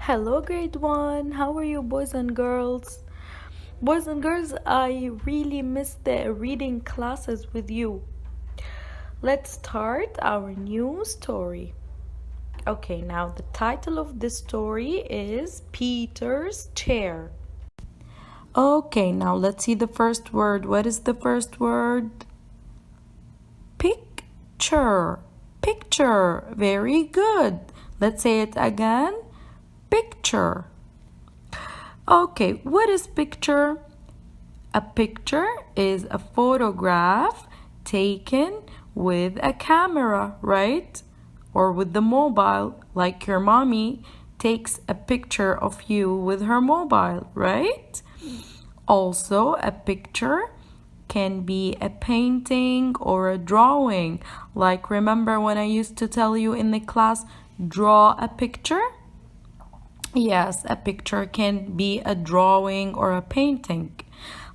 Hello, grade one. How are you, boys and girls? Boys and girls, I really missed the reading classes with you. Let's start our new story. Okay, now the title of the story is Peter's Chair. Okay, now let's see the first word. What is the first word? Picture. Picture. Very good. Let's say it again. Picture. Okay, what is picture? A picture is a photograph taken with a camera, right? Or with the mobile, like your mommy takes a picture of you with her mobile, right? Also, a picture can be a painting or a drawing. Like, remember when I used to tell you in the class, draw a picture? Yes, a picture can be a drawing or a painting.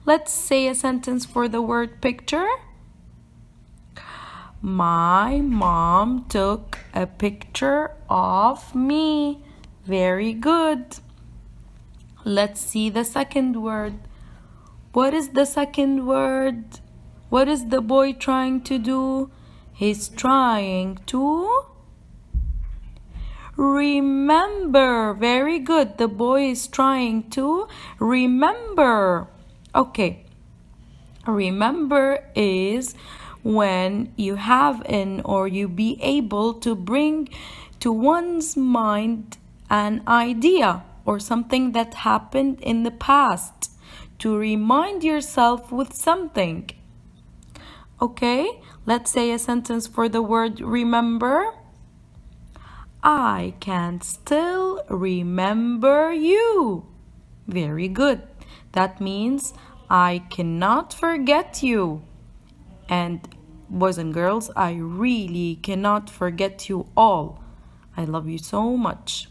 Let's say a sentence for the word picture. My mom took a picture of me. Very good. Let's see the second word. What is the second word? What is the boy trying to do? He's trying to remember. Very good. The boy is trying to remember. Okay. Remember is when you have or you be able to bring to one's mind an idea or something that happened in the past to remind yourself with something. Okay, let's say a sentence for the word remember. I can still remember you. Very good. That means I cannot forget you. And boys and girls, I really cannot forget you all. I love you so much.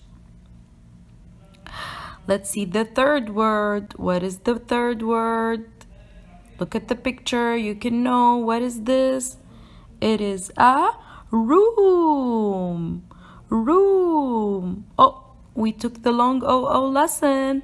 Let's see the third word. What is the third word? Look at the picture. You can know what is this? It is a room. Room. Oh, we took the long OO lesson.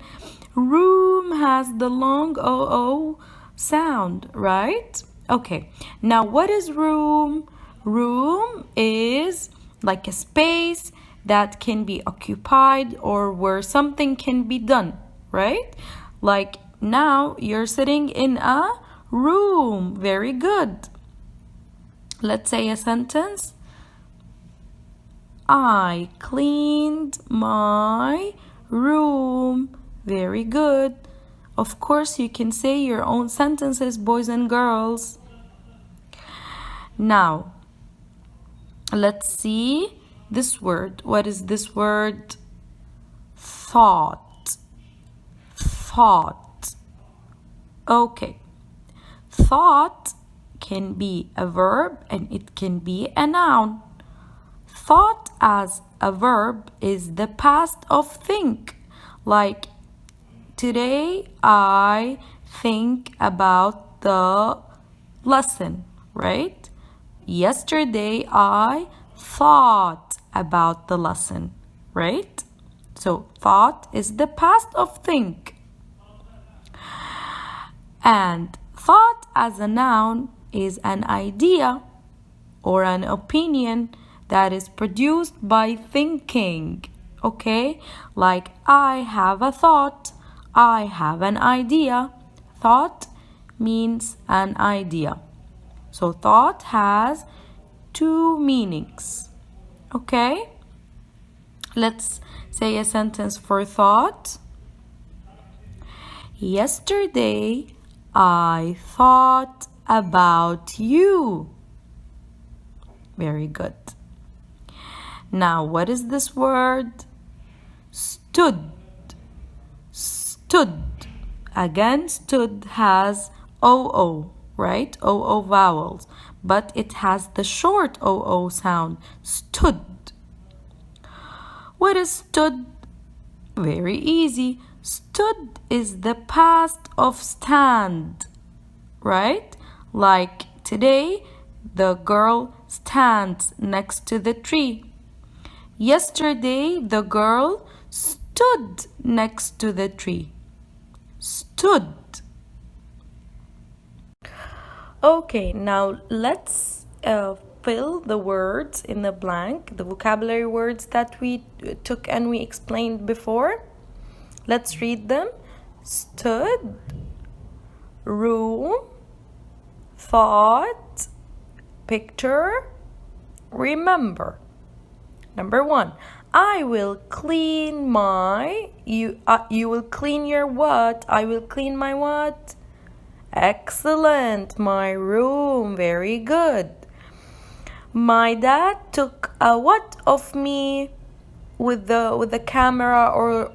Room has the long OO sound, right? Okay, now what is room? Room is like a space that can be occupied or where something can be done, right? Like now you're sitting in a room. Very good. Let's say a sentence. I cleaned my room. Very good. Of course, you can say your own sentences, boys and girls. Now, let's see this word. What is this word? Thought. Thought. Okay. Thought can be a verb and it can be a noun. Thought as a verb is the past of think. Like, today I think about the lesson, right? Yesterday I thought about the lesson, right? So thought is the past of think. And thought as a noun is an idea or an opinion that is produced by thinking. Okay? Like I have a thought. I have an idea. Thought means an idea. So thought has two meanings. Okay? Let's say a sentence for thought. Yesterday, I thought about you. Very good. Now, what is this word? Stood. Stood. Again, stood has OO, right? OO vowels. But it has the short OO sound. Stood. What is stood? Very easy. Stood is the past of stand, right? Like today, the girl stands next to the tree. Yesterday, the girl stood stood next to the tree. Stood. Okay, now let's fill the words in the blank, the vocabulary words that we took and we explained before. Let's read them. Stood, room, thought, picture, remember. Number 1. I will clean my, you will clean your what? I will clean my what? Excellent, my room, very good. My dad took a what of me with the camera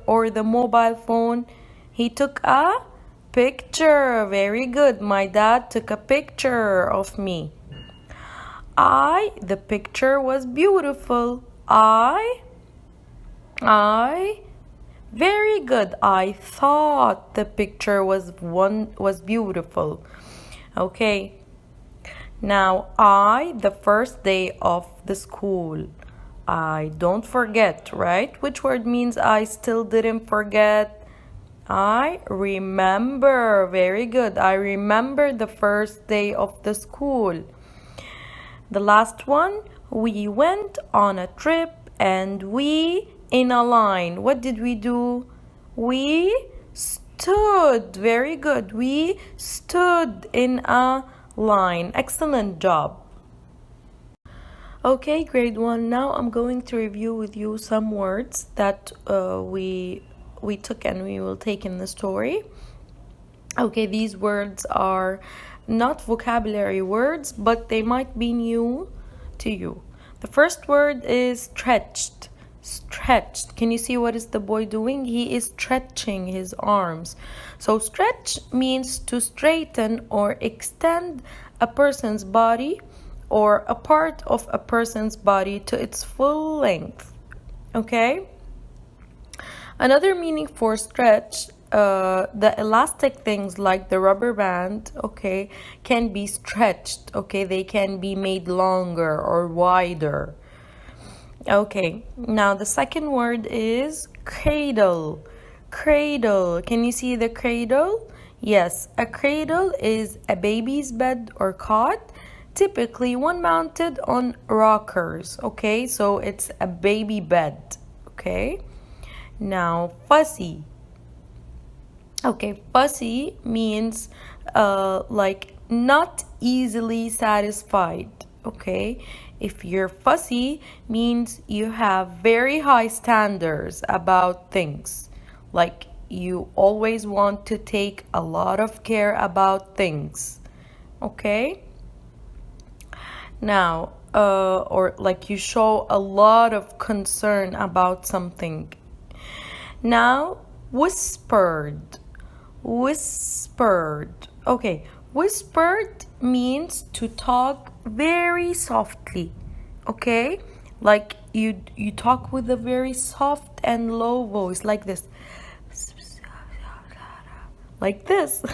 or the mobile phone? He took a picture, very good. My dad took a picture of me. The picture was beautiful. Very good. I thought the picture was beautiful. Okay. Now, the first day of the school. I don't forget, right? Which word means I still didn't forget? I remember. Very good. I remember the first day of the school. The last one, we went on a trip and we in a line. What did we do? We stood. Very good. We stood in a line. Excellent job. Okay, grade 1. Now I'm going to review with you some words that we took and we will take in the story. Okay, these words are not vocabulary words, but they might be new to you. The first word is stretched. Stretched. Can you see what is the boy doing? He is stretching his arms. So stretch means to straighten or extend a person's body or a part of a person's body to its full length. Okay? Another meaning for stretch, the elastic things like the rubber band, okay, can be stretched, okay? They can be made longer or wider. Okay, now the second word is cradle. Cradle. Can you see the cradle? Yes, a cradle is a baby's bed or cot, typically one mounted on rockers, okay? So it's a baby bed, okay? Now, fussy. Okay, fussy means like not easily satisfied, okay? If you're fussy, means you have very high standards about things. Like you always want to take a lot of care about things, okay? Now, or like you show a lot of concern about something. Now, whispered. Whispered. Okay, whispered means to talk very softly. Okay? Like you talk with a very soft and low voice like this. Like this.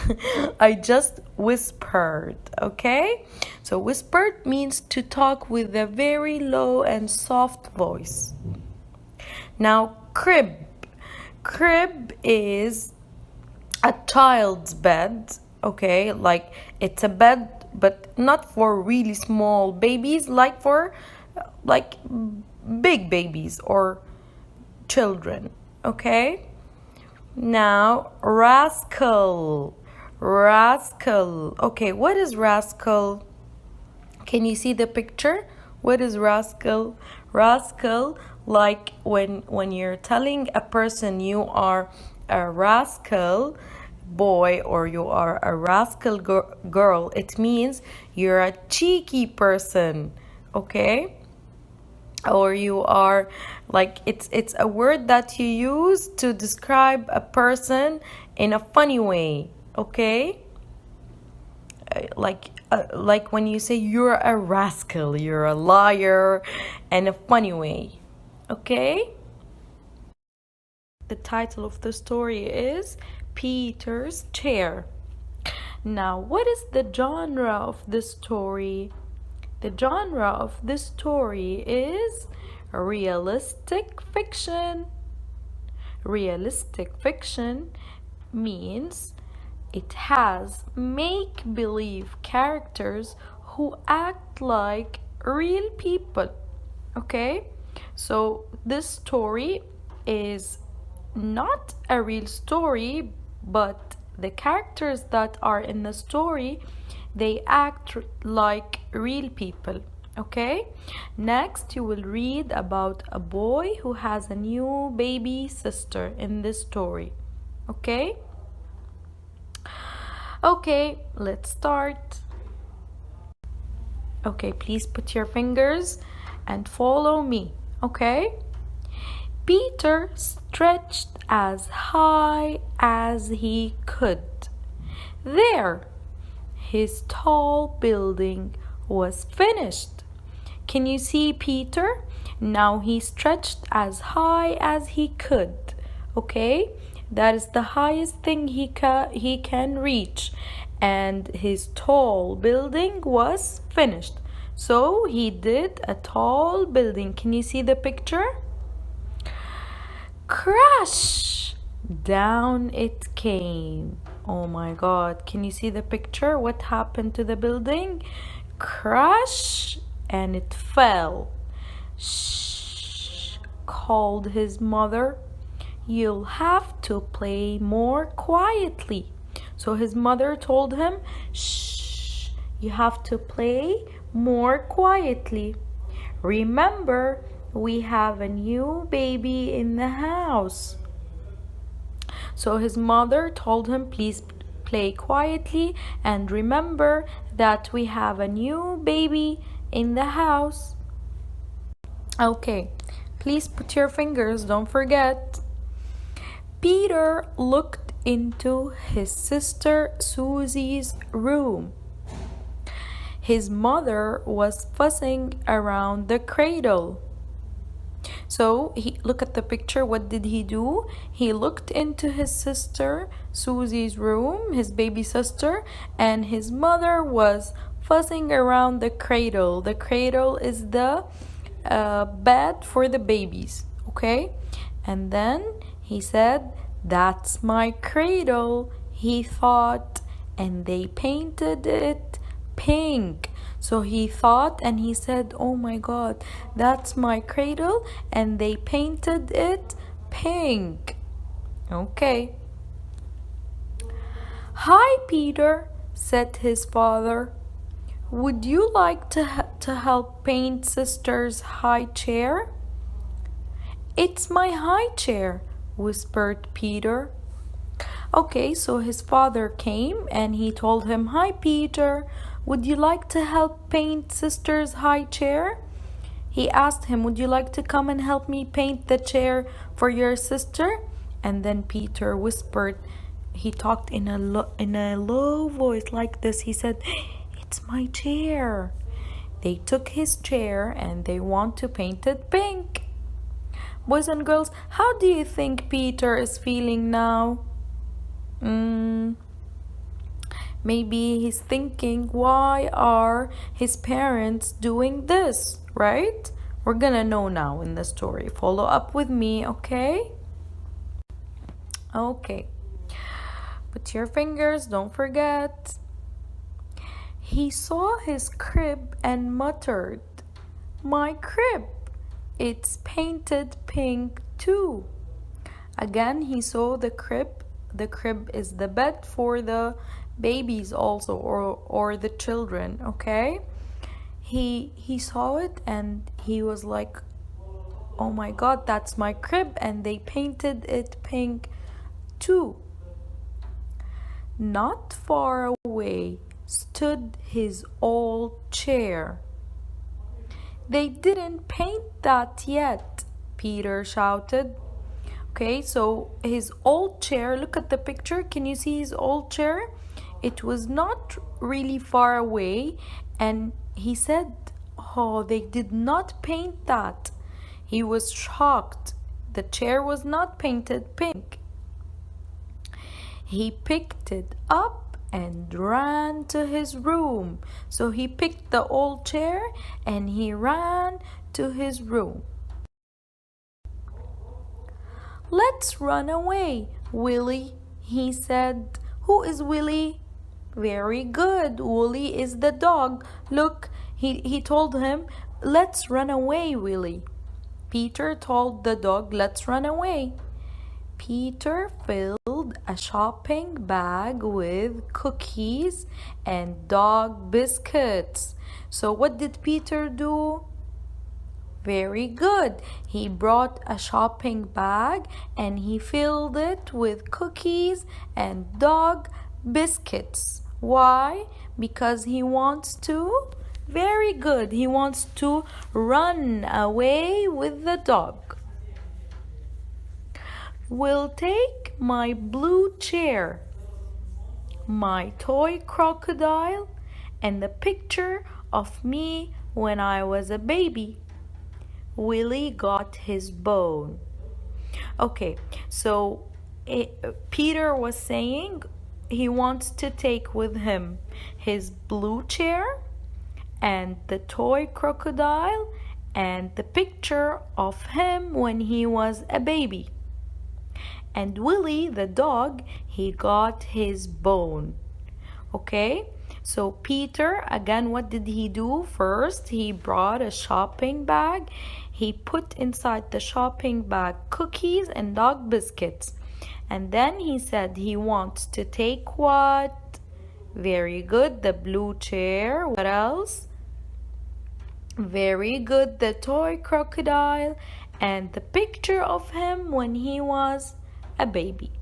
I just whispered, okay? So whispered means to talk with a very low and soft voice. Now, crib. Crib is a child's bed, okay? Like it's a bed, but not for really small babies, like for like big babies or children, okay? Now, rascal. Rascal. Okay, what is rascal? Can you see the picture? What is rascal? Rascal, like when you're telling a person you are a rascal boy or you are a rascal girl, it means you're a cheeky person, okay? Or you are like it's a word that you use to describe a person in a funny way, okay? Like when you say you're a rascal, you're a liar in a funny way, okay? The title of the story is Peter's Chair. Now, what is the genre of the story? The genre of this story is realistic fiction. Realistic fiction means it has make-believe characters who act like real people. Okay? So this story is not a real story, but the characters that are in the story, they act like real people. Okay? Next, you will read about a boy who has a new baby sister in this story. Okay? Okay, let's start. Okay, please put your fingers and follow me. Okay? Peter stretched as high as he could. There, his tall building was finished. Can you see Peter? Now he stretched as high as he could. Okay? That is the highest thing he can reach. And his tall building was finished. So he did a tall building. Can you see the picture? Crash! Down it came. Oh my God. Can you see the picture? What happened to the building? Crash! And it fell. Shh! Called his mother. You'll have to play more quietly. So his mother told him, shh, you have to play more quietly. Remember, we have a new baby in the house. So his mother told him, please play quietly and remember that we have a new baby in the house. Okay, please put your fingers, don't forget. Peter looked into his sister Susie's room. His mother was fussing around the cradle. So look at the picture. What did he do? He looked into his sister Susie's room, his baby sister, and his mother was fussing around the cradle. The cradle is the bed for the babies. Okay? And then he said, that's my cradle, he thought, and they painted it pink. So he thought and he said, oh my God, that's my cradle, and they painted it pink. Okay. Hi, Peter, said his father. Would you like to help paint sister's high chair? It's my high chair, whispered Peter. Okay, so his father came and he told him, hi Peter, would you like to help paint sister's high chair? He asked him, would you like to come and help me paint the chair for your sister? And then Peter whispered, he talked in a low voice like this. He said, it's my chair. They took his chair and they want to paint it pink. Boys and girls, how do you think Peter is feeling now? Maybe he's thinking, why are his parents doing this, right? We're gonna know now in the story. Follow up with me, okay? Okay. Put your fingers, don't forget. He saw his crib and muttered, my crib. It's painted pink too. Again, he saw the crib. The crib is the bed for the babies also, or the children, okay? He saw it and he was like, oh my God, that's my crib, and they painted it pink too. Not far away stood his old chair. They didn't paint that yet, Peter shouted. Okay, so his old chair, look at the picture. Can you see his old chair? It was not really far away, and he said, oh, they did not paint that. He was shocked. The chair was not painted pink. He picked it up and ran to his room. So he picked the old chair and he ran to his room. Let's run away, Willie, he said. Who is Willie? Very good. Willie is the dog. Look, he told him, let's run away, Willie. Peter told the dog, let's run away. Peter filled a shopping bag with cookies and dog biscuits. So what did Peter do? Very good. He brought a shopping bag and he filled it with cookies and dog biscuits. Why? Because he wants to. Very good. He wants to run away with the dog. We'll take my blue chair, my toy crocodile, and the picture of me when I was a baby. Willie got his bone. Okay, so Peter was saying he wants to take with him his blue chair and the toy crocodile and the picture of him when he was a baby. And Willie, the dog, he got his bone. Okay, so Peter, again, what did he do? First, he brought a shopping bag. He put inside the shopping bag cookies and dog biscuits. And then he said he wants to take what? Very good, the blue chair. What else? Very good, the toy crocodile and the picture of him when he was a baby.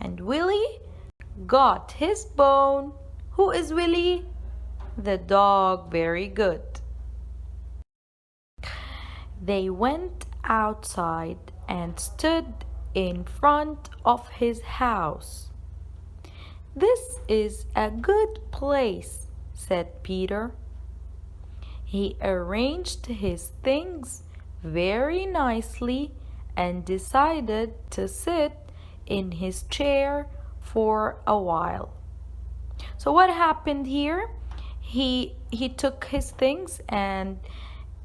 And Willie got his bone. Who is Willie? The dog. Very good. They went outside and stood in front of his house. This is a good place, said Peter. He arranged his things very nicely and decided to sit in his chair for a while. So what happened here? He took his things and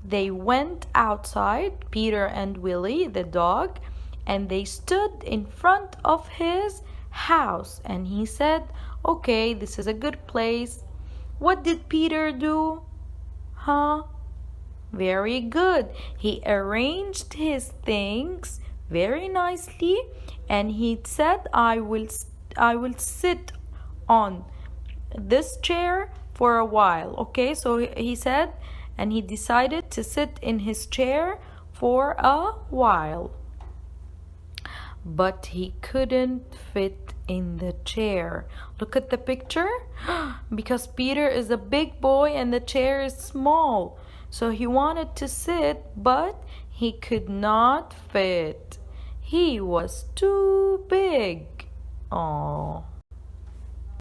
they went outside, Peter and Willie, the dog, and they stood in front of his house. And he said, okay, this is a good place. What did Peter do? Very good. He arranged his things very nicely and he said, I will sit on this chair for a while. Okay, so he said, and he decided to sit in his chair for a while. But he couldn't fit in the chair. Look at the picture. Because Peter is a big boy and the chair is small. So he wanted to sit, but he could not fit. He was too big. Aww.